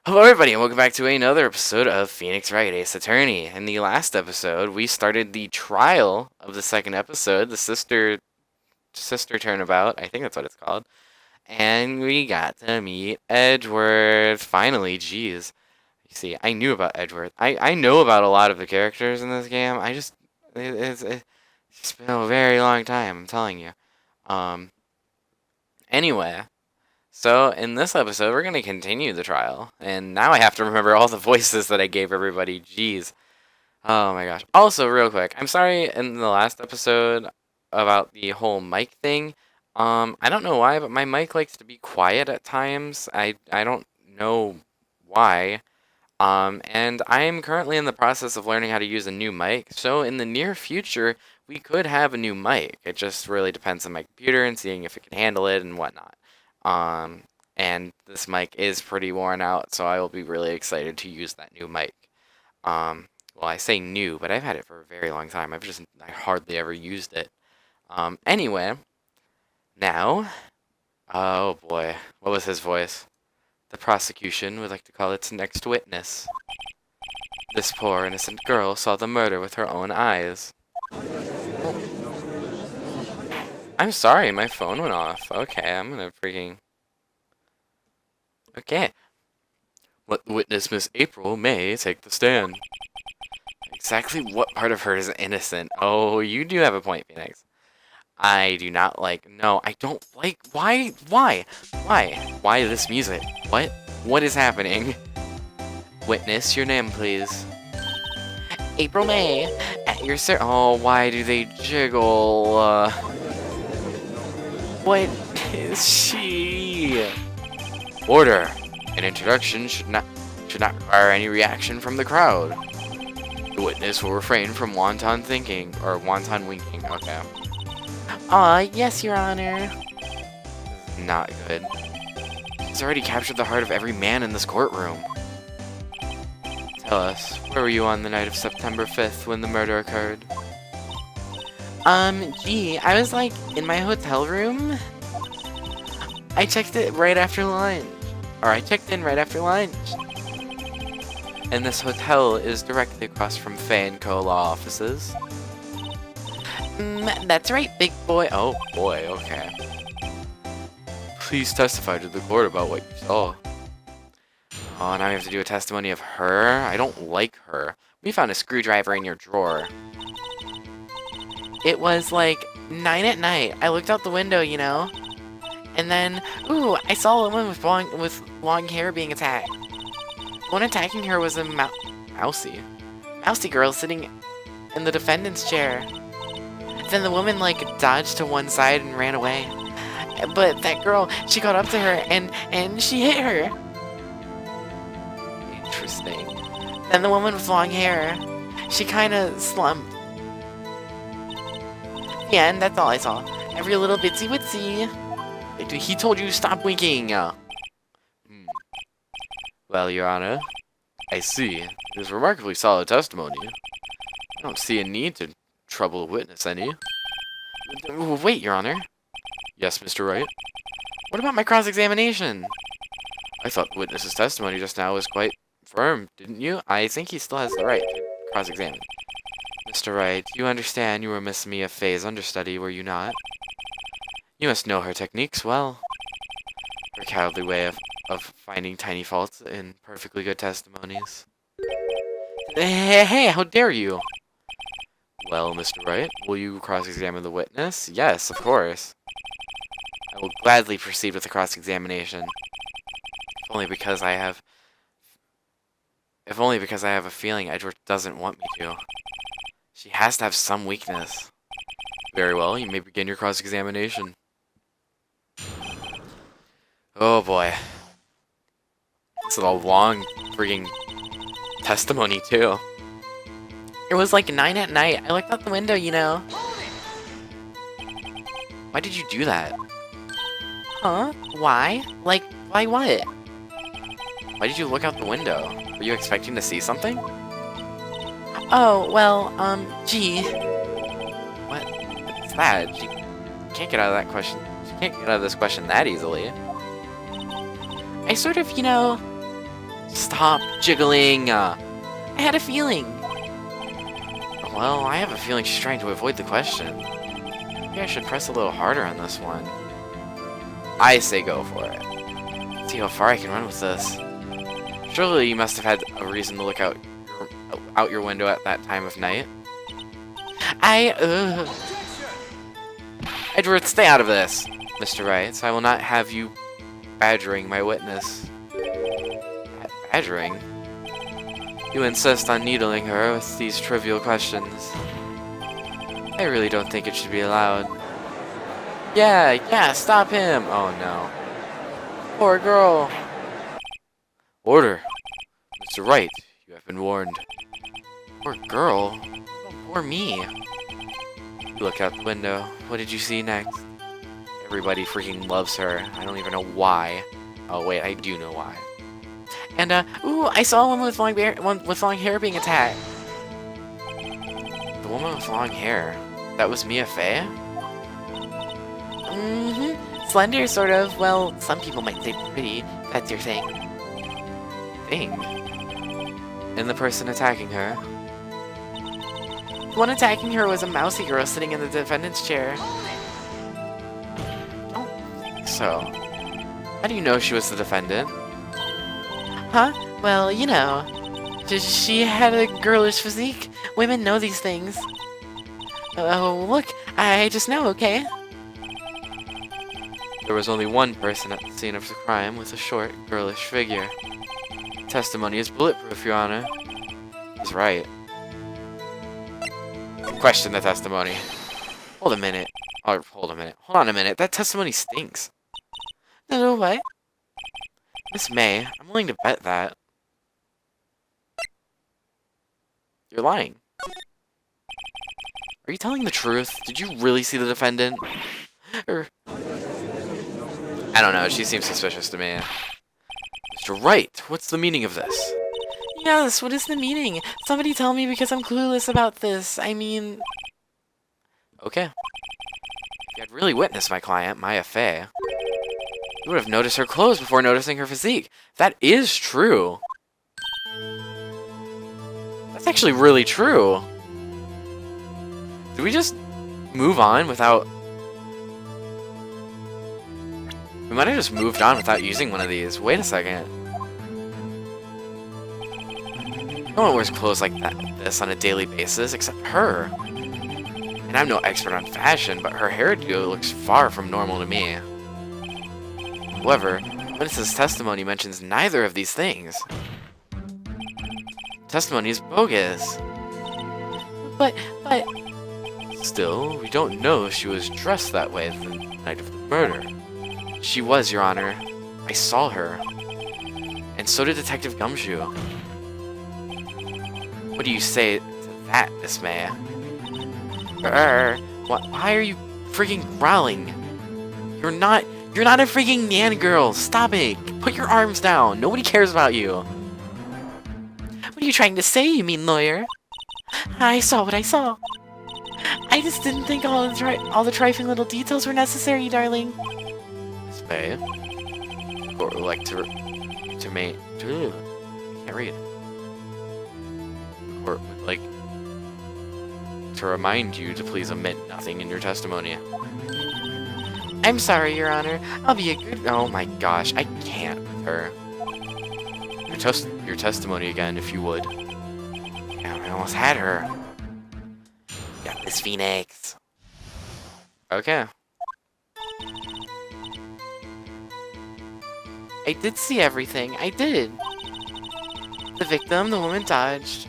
Hello, everybody, and welcome back to another episode of Phoenix Wright, Ace Attorney. In the last episode, we started the trial of the second episode, the sister turnabout. I think that's what it's called. And we got to meet Edgeworth. Finally, jeez. You see, I knew about Edgeworth. I know about a lot of the characters in this game. It's just been a very long time, I'm telling you. Um, anyway. So, in this episode, we're going to continue the trial. And now I have to remember all the voices that I gave everybody. Jeez. Oh my gosh. Also, real quick, I'm sorry in the last episode about the whole mic thing. I don't know why, but my mic likes to be quiet at times. I don't know why. And I'm currently in the process of learning how to use a new mic. So, in the near future, we could have a new mic. It just really depends on my computer and seeing if it can handle it and whatnot. Um, and this mic is pretty worn out, so I will be really excited to use that new mic. Well, I say new, but I've had it for a very long time. I hardly ever used it. Anyway, now, oh boy, what was his voice? The prosecution would like to call its next witness. This poor innocent girl saw the murder with her own eyes. I'm sorry, my phone went off. Okay, I'm gonna freaking... Okay. Let the witness, Miss April May, take the stand. Exactly what part of her is innocent? Oh, you do have a point, Phoenix. I do not like... No, I don't like... Why? Why? Why this music? What? What is happening? Witness, your name, please. April May, at your Oh, why do they jiggle? What is she? Order. An introduction should not require any reaction from the crowd. The witness will refrain from wanton thinking or wanton winking. Okay. Yes, Your Honor. This is not good. He's already captured the heart of every man in this courtroom. Tell us, where were you on the night of September 5th when the murder occurred? Gee, I was like in my hotel room. I checked it right after lunch. Or I checked in right after lunch. And this hotel is directly across from Fay & Co. law offices. That's right, big boy. Oh boy, okay. Please testify to the court about what you saw. Oh, now we have to do a testimony of her? I don't like her. We found a screwdriver in your drawer. It was like 9 at night. I looked out the window, you know? And then, ooh, I saw a woman with long hair being attacked. The one attacking her was a mousy girl sitting in the defendant's chair. Then the woman, like, dodged to one side and ran away. But that girl, she got up to her and she hit her. Interesting. Then the woman with long hair, she kind of slumped. Yeah, and that's all I saw. Every little bitsy witsy. He told you to stop winking. Well, Your Honor, I see. It is remarkably solid testimony. I don't see a need to trouble a witness any. Wait, Your Honor. Yes, Mr. Wright? What about my cross-examination? I thought the witness's testimony just now was quite firm, didn't you? I think he still has the right to cross-examine. Mr. Wright, you understand you were Miss Mia Fey's understudy, were you not? You must know her techniques well. Her cowardly way of finding tiny faults in perfectly good testimonies. Hey, how dare you? Well, Mr. Wright, will you cross-examine the witness? Yes, of course. I will gladly proceed with the cross-examination. If only because I have a feeling Edgeworth doesn't want me to. She has to have some weakness. Very well, you may begin your cross-examination. Oh boy. It's a long freaking testimony too. It was like 9 at night. I looked out the window, you know. Why did you do that? Huh? Why? Like, why what? Why did you look out the window? Were you expecting to see something? Oh, well, gee. What's that? She can't get out of that question. She can't get out of this question that easily. I sort of, you know, Stop jiggling! I had a feeling. Well, I have a feeling she's trying to avoid the question. Maybe I should press a little harder on this one. I say go for it. Let's see how far I can run with this. Surely you must have had a reason to look out your window at that time of night. Edward, stay out of this, Mr. Wright. I will not have you badgering my witness. Badgering? You insist on needling her with these trivial questions. I really don't think it should be allowed. Yeah, stop him! Oh no. Poor girl. Order. Mr. Wright, you have been warned. Poor girl? Poor me. You look out the window. What did you see next? Everybody freaking loves her. I don't even know why. Oh wait, I do know why. And ooh, I saw a woman with long hair being attacked. The woman with long hair. That was Mia Fey? Mm-hmm. Slender, sort of. Well, some people might say pretty. That's your thing. Thing? And the person attacking her? The one attacking her was a mousy girl sitting in the defendant's chair. I don't think so. How do you know she was the defendant? Huh? Well, you know. She had a girlish physique. Women know these things. Oh, look. I just know, okay? There was only one person at the scene of the crime with a short, girlish figure. Testimony is bulletproof, Your Honor. He's right. Question the testimony. Hold a minute. Or, hold a minute. Hold on a minute. That testimony stinks. No, what? Miss May, I'm willing to bet that. You're lying. Are you telling the truth? Did you really see the defendant? Or... I don't know, she seems suspicious to me. Mr. Wright, what's the meaning of this? Yes, what is the meaning? Somebody tell me because I'm clueless about this. I mean... Okay. If you had really witnessed my client, Maya Fey, you would have noticed her clothes before noticing her physique. That is true. That's actually really true. Did we just move on without... We might have just moved on without using one of these. Wait a second. No one wears clothes like this on a daily basis except her. And I'm no expert on fashion, but her hairdo looks far from normal to me. However, witness's testimony mentions neither of these things. Testimony is bogus. But... Still, we don't know if she was dressed that way the night of the murder. She was, Your Honor. I saw her. And so did Detective Gumshoe. What do you say to that, Miss May? Why are you freaking growling? You're not a freaking Nan girl. Stop it. Put your arms down. Nobody cares about you. What are you trying to say, you mean lawyer? I saw what I saw. I just didn't think all the trifling little details were necessary, darling. Miss May, the court would like to make... I can't read. The court would like to remind you to please omit nothing in your testimony. I'm sorry, Your Honor. I'll be a good... Oh my gosh, I can't with her. Your testimony again, if you would. Yeah, I almost had her. Got this Phoenix. Okay. I did see everything. I did. The victim, the woman dodged.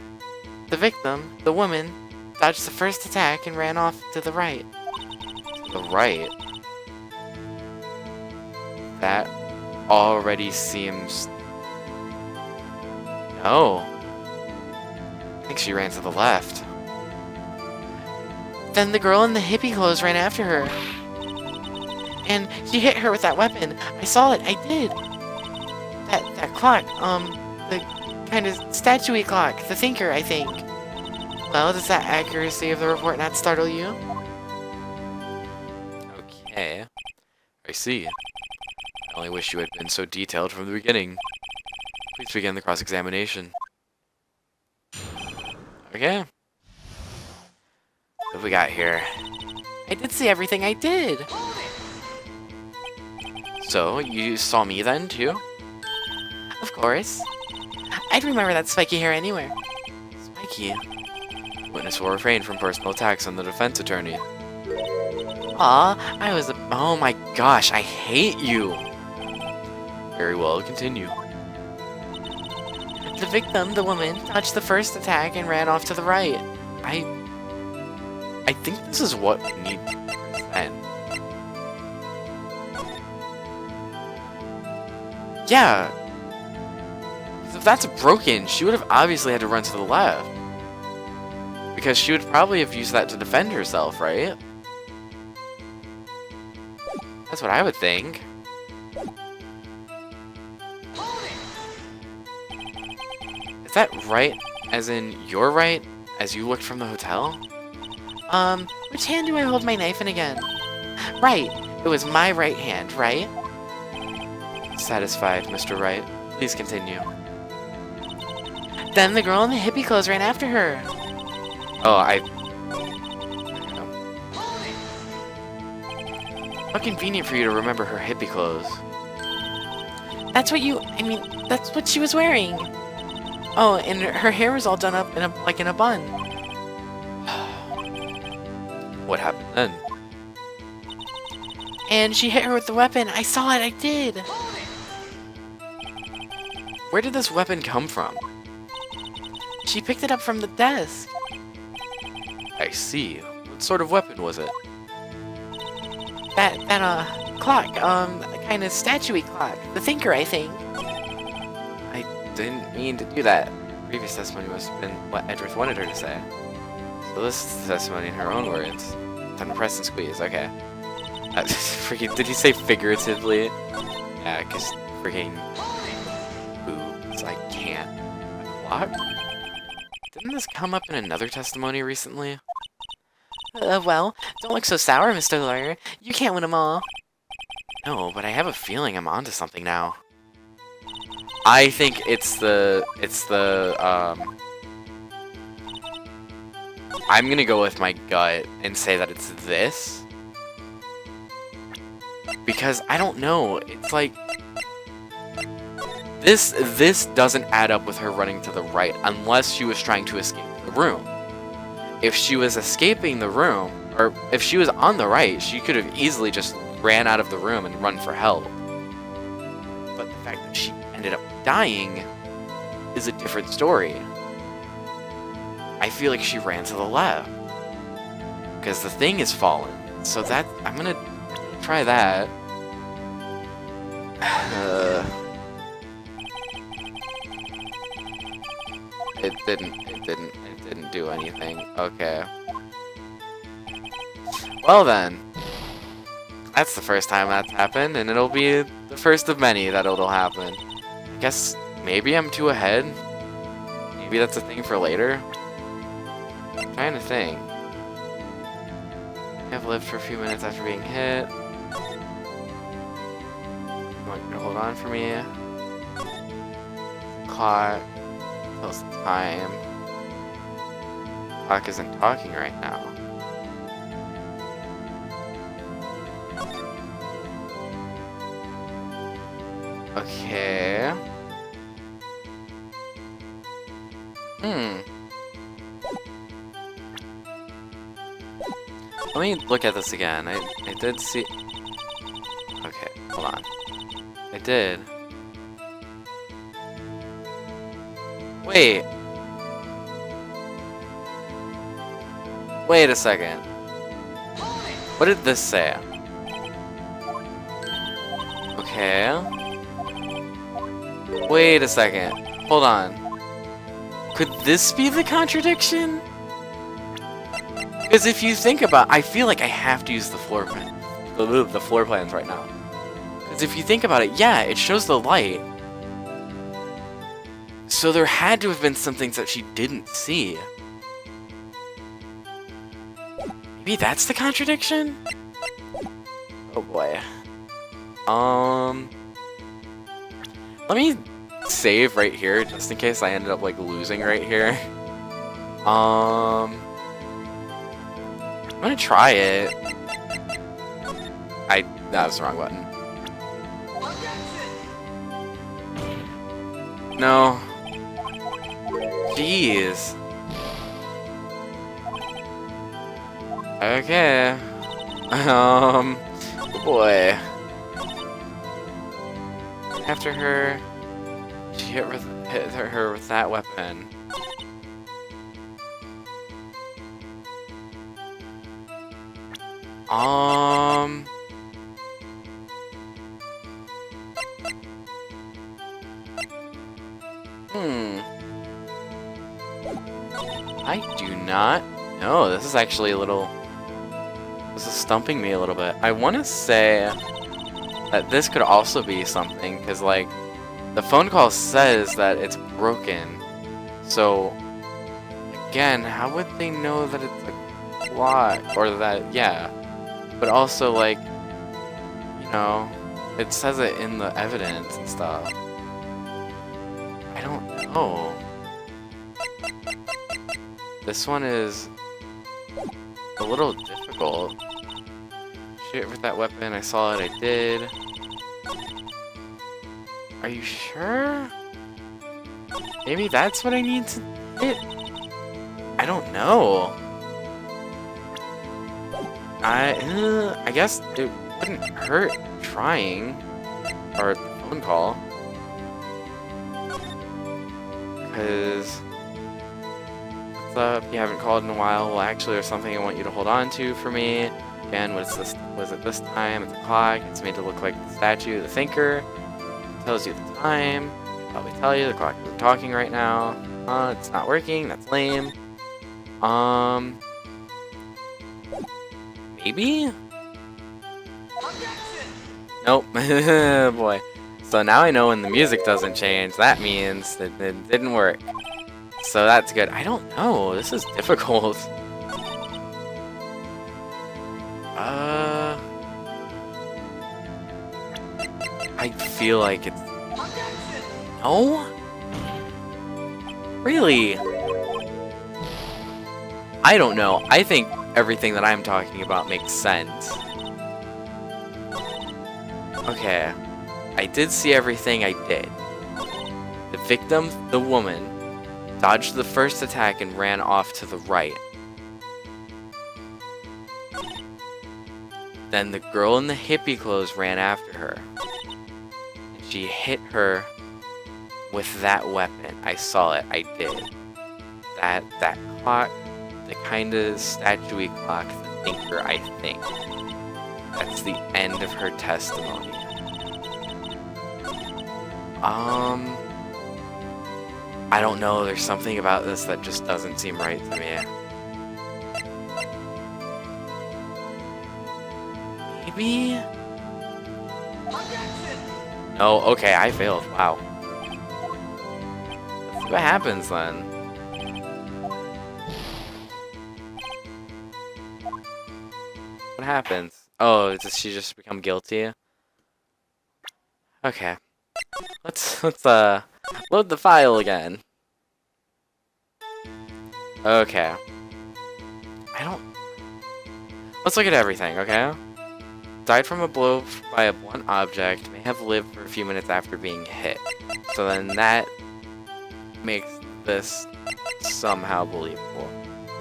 The victim, the woman, dodged the first attack and ran off to the right. To the right? That already seems... No. I think she ran to the left. Then the girl in the hippie clothes ran after her. And she hit her with that weapon. I saw it. I did. That clock, the kind of statue-y clock. The thinker, I think. Well, does that accuracy of the report not startle you? Okay. I see. I only wish you had been so detailed from the beginning. Please begin the cross-examination. Okay. What have we got here? I did see everything I did! So, you saw me then, too? Of course. I'd remember that spiky hair anywhere. Spiky? Witness will refrain from personal attacks on the defense attorney. Aw, I was oh my gosh, I hate you! Very well, continue. The victim, the woman, dodged the first attack and ran off to the right. I think this is what we need to present. Yeah! If that's broken, she would have obviously had to run to the left. Because she would probably have used that to defend herself, right? That's what I would think. Is that right? As in, you're right? As you looked from the hotel? Which hand do I hold my knife in again? Right. It was my right hand, right? Satisfied, Mr. Wright. Please continue. Then the girl in the hippie clothes ran after her. Oh, How convenient for you to remember her hippie clothes. That's what she was wearing. Oh, and her hair was all done up in a bun. What happened then? And she hit her with the weapon. I saw it, I did. Where did this weapon come from? She picked it up from the desk. I see. What sort of weapon was it? That clock, kind of statue-y clock. The thinker, I think. I didn't mean to do that. Previous testimony must have been what Edgeworth wanted her to say. So this is the testimony in her own words. Time to press and squeeze, okay. Freaking, did he say figuratively? Yeah, because freaking boobs, I can't. A clock? Didn't this come up in another testimony recently? Well, don't look so sour, Mr. Lawyer. You can't win them all. No, but I have a feeling I'm onto something now. I think I'm gonna go with my gut and say that it's this. Because I don't know, it's like... This doesn't add up with her running to the right unless she was trying to escape the room. If she was escaping the room, or if she was on the right, she could have easily just ran out of the room and run for help. But the fact that she ended up dying is a different story. I feel like she ran to the left. Because the thing is fallen. So that, I'm gonna try that. It didn't do anything. Okay. Well then. That's the first time that's happened, and it'll be the first of many that it'll happen. I guess maybe I'm too ahead. Maybe that's a thing for later. I'm trying to think. I have lived for a few minutes after being hit. You want to hold on for me? Clock. Tells the time. Clock isn't talking right now. Okay. Let me look at this again. I did see... Okay, hold on. I did. Wait. Wait a second. What did this say? Okay. Wait a second. Hold on. Could this be the contradiction? Because if you think about, I feel like I have to use the floor plan, the floor plans right now. Because if you think about it, yeah, it shows the light. So there had to have been some things that she didn't see. Maybe that's the contradiction? Oh boy. Let me save right here just in case I ended up like losing right here. I'm gonna try it. That was the wrong button. No. Jeez. Okay. Boy. After her, she hit her with that weapon. I do not know. This is actually a little... This is stumping me a little bit. I want to say that this could also be something, because, like, the phone call says that it's broken. So, again, how would they know that it's a clock? Or that, yeah. But also, like, you know, it says it in the evidence and stuff. I don't know. This one is a little difficult. Shoot with that weapon, I saw it, I did. Are you sure? Maybe that's what I need to hit? I don't know. I guess it wouldn't hurt trying. Or the phone call. Because... What's up? You haven't called in a while. Well, actually, there's something I want you to hold on to for me. Again, was it this time? It's a clock. It's made to look like the statue, the thinker. It tells you the time. It'll probably tell you the clock is talking right now. It's not working. That's lame. Maybe? Nope. Boy. So now I know when the music doesn't change, that means that it didn't work. So that's good. I don't know. This is difficult. I feel like it's... No? Really? I don't know. I think everything that I'm talking about makes sense. Okay. I did see everything I did. The victim, the woman, dodged the first attack and ran off to the right. Then the girl in the hippie clothes ran after her. And she hit her with that weapon. I saw it. I did. That clock, the kind of statue-y clock, the thinker, I think. That's the end of her testimony. I don't know, there's something about this that just doesn't seem right to me. Maybe? No, okay, I failed. Wow. Let's see what happens then. What happens? Oh, does she just become guilty? Okay. Let's load the file again. Okay. Let's look at everything, okay? Died from a blow by a blunt object, may have lived for a few minutes after being hit. So then that makes this somehow believable.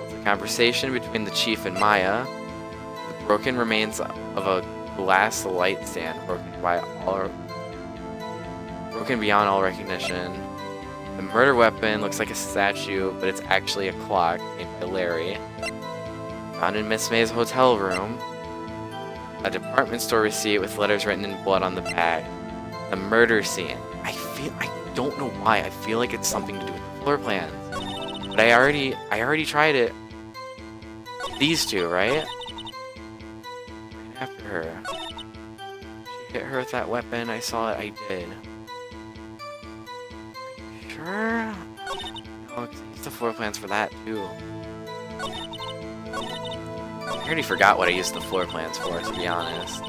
It's a conversation between the chief and Maya. The broken remains of a glass light stand broken beyond all recognition. The murder weapon looks like a statue, but it's actually a clock made by Larry. Found in Miss May's hotel room. A department store receipt with letters written in blood on the back. The murder scene. I don't know why. I feel like it's something to do with the floor plans. But I already tried it. These two, right? Right after her. She hit her with that weapon. I saw it. I did. Sure? No, because I used the floor plans for that too. I already forgot what I used the floor plans for, to be honest.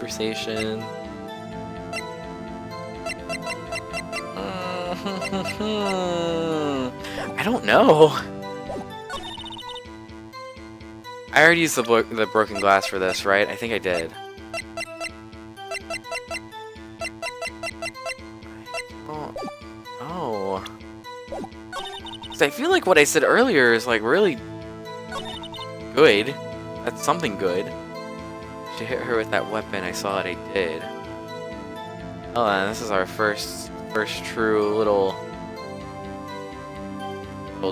conversation. I don't know. I already used the broken glass for this, right? I think I did. Oh. Oh. 'Cause I feel like what I said earlier is like really good. That's something good. She hit her with that weapon. I saw it. I did. Oh, and this is our first true little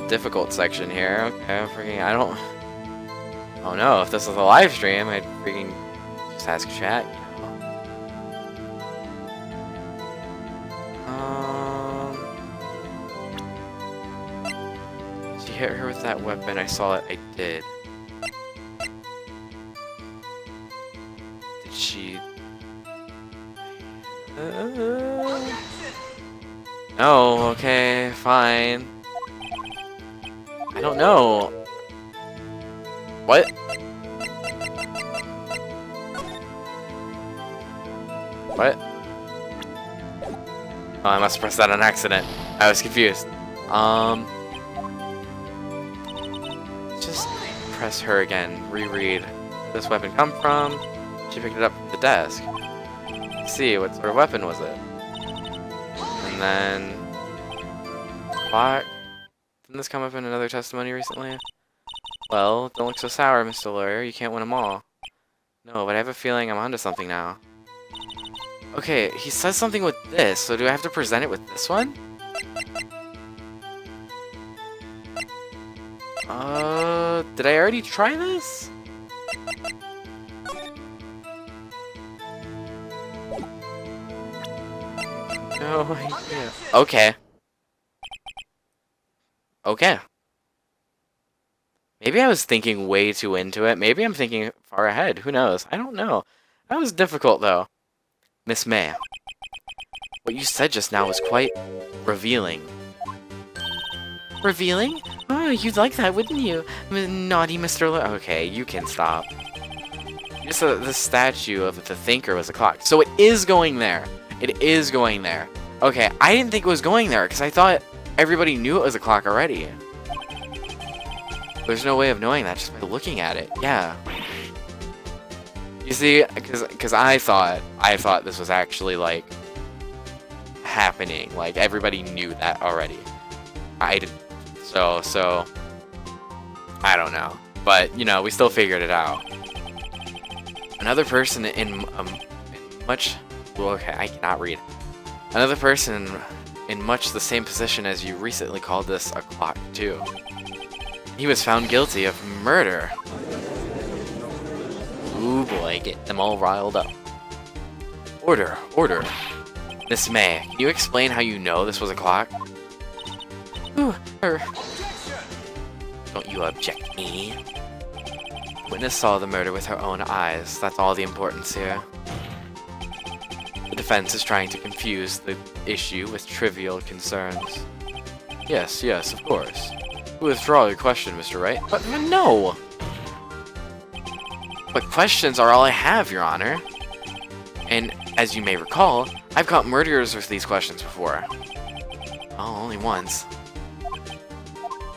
difficult section here. Okay, I don't know if this is a live stream. I'd freaking just ask chat. You know. She hit her with that weapon. I saw it. I did. Did she? No. Okay. Fine. I don't know. What? What? Oh, I must have pressed that on accident. I was confused. Just press her again. Reread. Where did this weapon come from? She picked it up from the desk. Let's see, what sort of weapon was it? And then... What? Didn't this come up in another testimony recently? Well, don't look so sour, Mr. Lawyer. You can't win them all. No, but I have a feeling I'm onto something now. Okay, he says something with this, so do I have to present it with this one? Did I already try this? No idea. Okay. Okay. Maybe I was thinking way too into it. Maybe I'm thinking far ahead. Who knows? I don't know. That was difficult, though. Miss May, what you said just now was quite revealing. Revealing? Oh, you'd like that, wouldn't you? Naughty Mr. Okay, you can stop. Just the statue of the thinker was a clock. So it is going there. It is going there. Okay, I didn't think it was going there because I thought everybody knew it was a clock already. There's no way of knowing that just by looking at it. Yeah. You see, because I thought this was actually like happening. Like everybody knew that already. I did. So I don't know. But you know, we still figured it out. Another person in much. Well, okay, I cannot read. Another person in much the same position as you recently called this a clock too. He was found guilty of murder. Ooh boy, get them all riled up. Order, order. Miss May, can you explain how you know this was a clock? Ooh, Don't you object me? Witness saw the murder with her own eyes. That's all the importance here. The defense is trying to confuse the issue with trivial concerns. Yes, of course. Withdraw your question, Mr. Wright. But no! But questions are all I have, Your Honor. And as you may recall, I've caught murderers with these questions before. Oh, only once.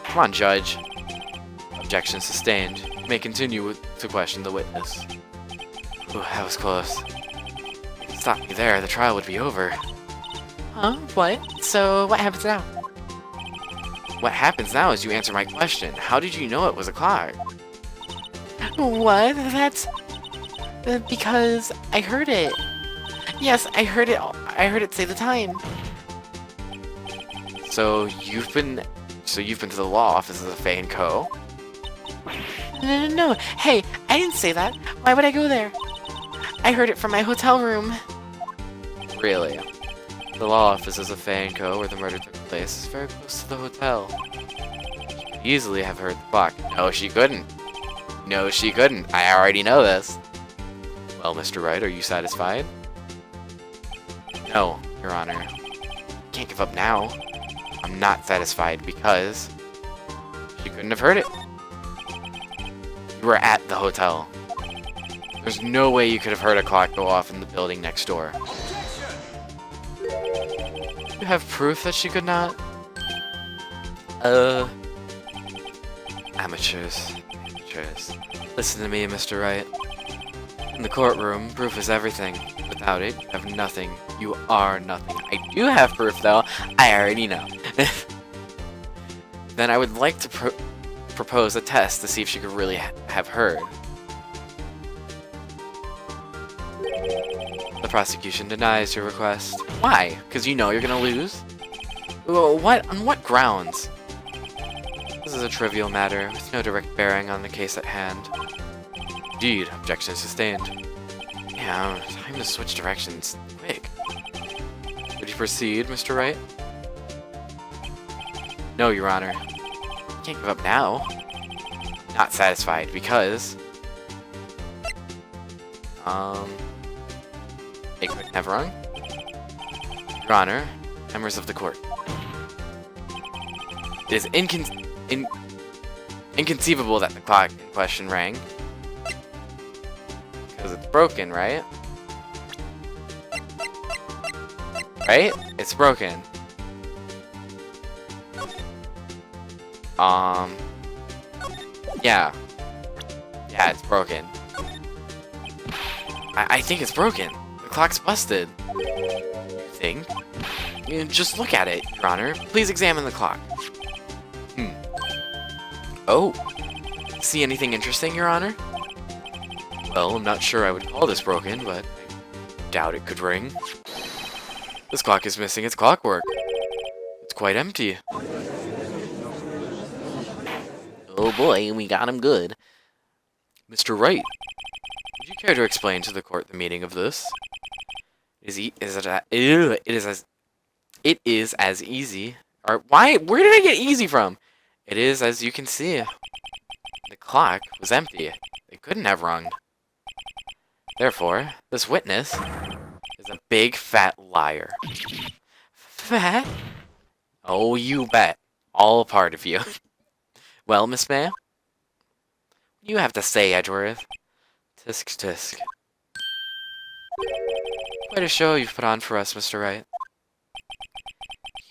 Come on, Judge. Objection sustained. You may continue to question the witness. Ooh, that was close. Stop me there, the trial would be over. Huh? What? So, what happens now? What happens now is you answer my question. How did you know it was a clock? What? That's... because I heard it. Yes, I heard it. I heard it say the time. So you've been to the law offices of Faye & Co? No. Hey, I didn't say that. Why would I go there? I heard it from my hotel room. Really? The law offices of Faye & Co, where the murder took place, is very close to the hotel. She could easily have heard the clock. No, she couldn't. No, she couldn't. I already know this. Well, Mr. Wright, are you satisfied? No, Your Honor. Can't give up now. I'm not satisfied because she couldn't have heard it. You were at the hotel. There's no way you could have heard a clock go off in the building next door. You have proof that she could not? Amateurs. Amateurs. Listen to me, Mr. Wright. In the courtroom, proof is everything. Without it, you have nothing. You are nothing. I do have proof, though. I already know. Then I would like to propose a test to see if she could really have heard. The prosecution denies your request. Why? Because you know you're gonna lose? What? On what grounds? This is a trivial matter, with no direct bearing on the case at hand. Indeed, objection sustained. Yeah, time to switch directions. Quick. Would you proceed, Mr. Wright? No, Your Honor. Can't give up now. Not satisfied, because... It could have wrong. Your Honor, members of the court. It is inconceivable that the clock in question rang. Because it's broken, right? Right? It's broken. Yeah. Yeah, it's broken. I think it's broken. The clock's busted. You think? Just look at it, Your Honor. Please examine the clock. Oh. See anything interesting, Your Honor? Well, I'm not sure I would call this broken, but I doubt it could ring. This clock is missing its clockwork. It's quite empty. Oh boy, we got him good. Mr. Wright, would you care to explain to the court the meaning of this? It is as easy. Or why? Where did I get easy from? It is as you can see. The clock was empty. It couldn't have rung. Therefore, this witness is a big fat liar. Fat? Oh, you bet. All a part of you. Well, Miss May? What do you have to say, Edgeworth? Tisk tisk. Quite a show you've put on for us, Mr. Wright.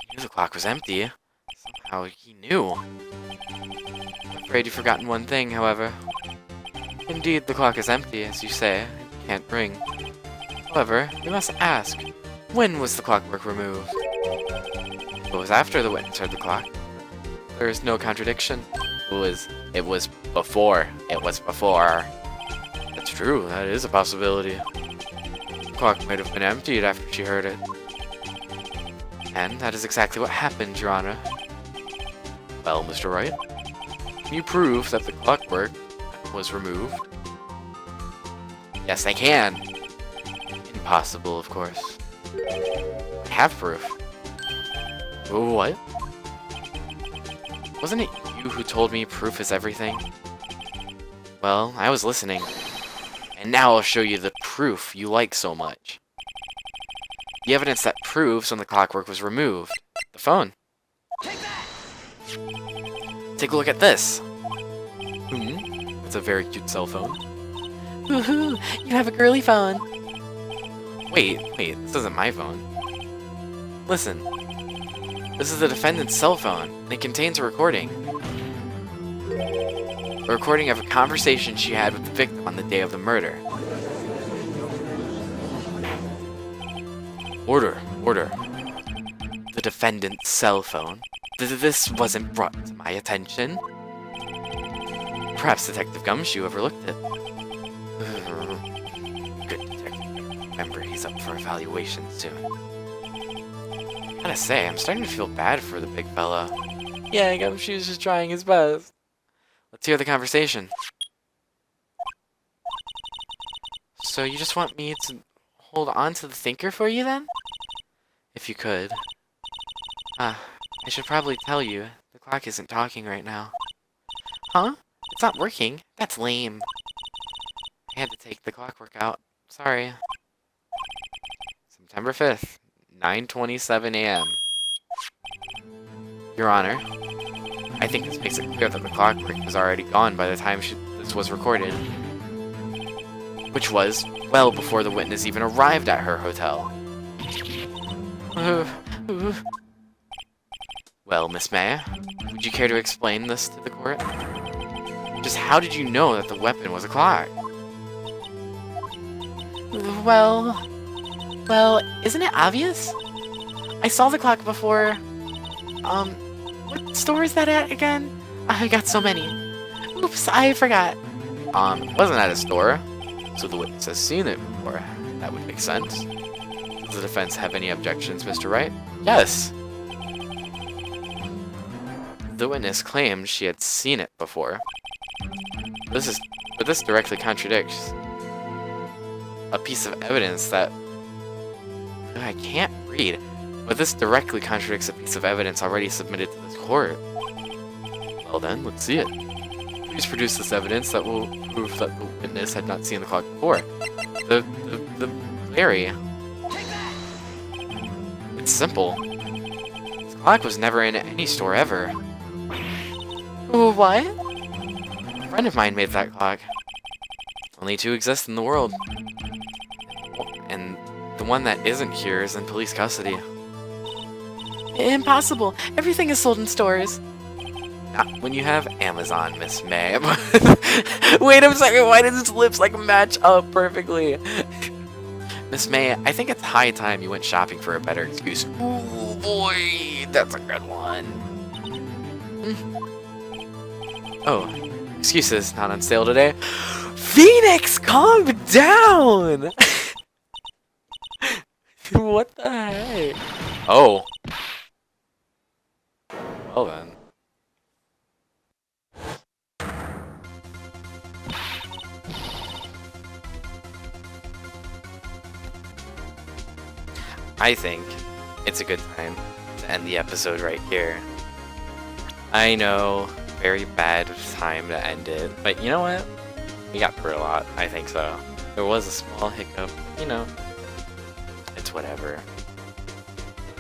He knew the clock was empty. Somehow he knew. I'm afraid you've forgotten one thing, however. Indeed, the clock is empty, as you say. It can't ring. However, we must ask, when was the clockwork removed? It was after the witness heard the clock. There is no contradiction. It was before. It was before. That's true, that is a possibility. The clock might have been emptied after she heard it. And that is exactly what happened, Your Honor. Well, Mr. Wright, can you prove that the clockwork was removed? Yes, I can. Impossible, of course. I have proof. What? Wasn't it you who told me proof is everything? Well, I was listening. And now I'll show you the proof you like so much. The evidence that proves when the clockwork was removed. The phone. Take a look at this. It's a very cute cell phone. Woohoo! You have a girly phone! Wait, this isn't my phone. Listen. This is the defendant's cell phone, and it contains a recording. A recording of a conversation she had with the victim on the day of the murder. Order. The defendant's cell phone. This wasn't brought to my attention. Perhaps Detective Gumshoe overlooked it. Good detective. Remember, he's up for evaluation soon. I gotta say, I'm starting to feel bad for the big fella. Yeah, Gumshoe's just trying his best. Let's hear the conversation. So you just want me to hold on to the thinker for you then? If you could. I should probably tell you, the clock isn't talking right now. Huh? It's not working? That's lame. I had to take the clockwork out. Sorry. September 5th, 9:27 a.m. Your Honor, I think this makes it clear that the clockwork was already gone by the time this was recorded. which was well before the witness even arrived at her hotel. Well, Miss May, would you care to explain this to the court? Just how did you know that the weapon was a clock? Well, isn't it obvious? I saw the clock before. What store is that at again? I got so many. Oops, I forgot. It wasn't at a store, so the witness has seen it before. That would make sense. Does the defense have any objections, Mr. Wright? Yes. The witness claimed she had seen it before. But this directly contradicts a piece of evidence that I can't read. But this directly contradicts a piece of evidence already submitted to this court. Well then, let's see it. Please produce this evidence that will prove that the witness had not seen the clock before. The Larry. It's simple. This clock was never in any store ever. What? A friend of mine made that clock. Only two exist in the world. And the one that isn't here is in police custody. Impossible. Everything is sold in stores. Not when you have Amazon, Miss May. Wait a second, why does his lips like match up perfectly? Miss May, I think it's high time you went shopping for a better excuse. Ooh, boy, that's a good one. Oh, excuses not on sale today. Phoenix, calm down! What the heck? Oh. Well then. I think it's a good time to end the episode right here. I know, very bad time to end it, but you know what? We got through a lot, I think so. There was a small hiccup, you know. It's whatever.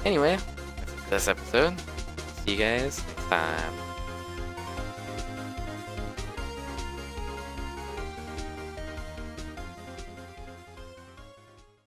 Anyway, that's it for this episode. See you guys next time.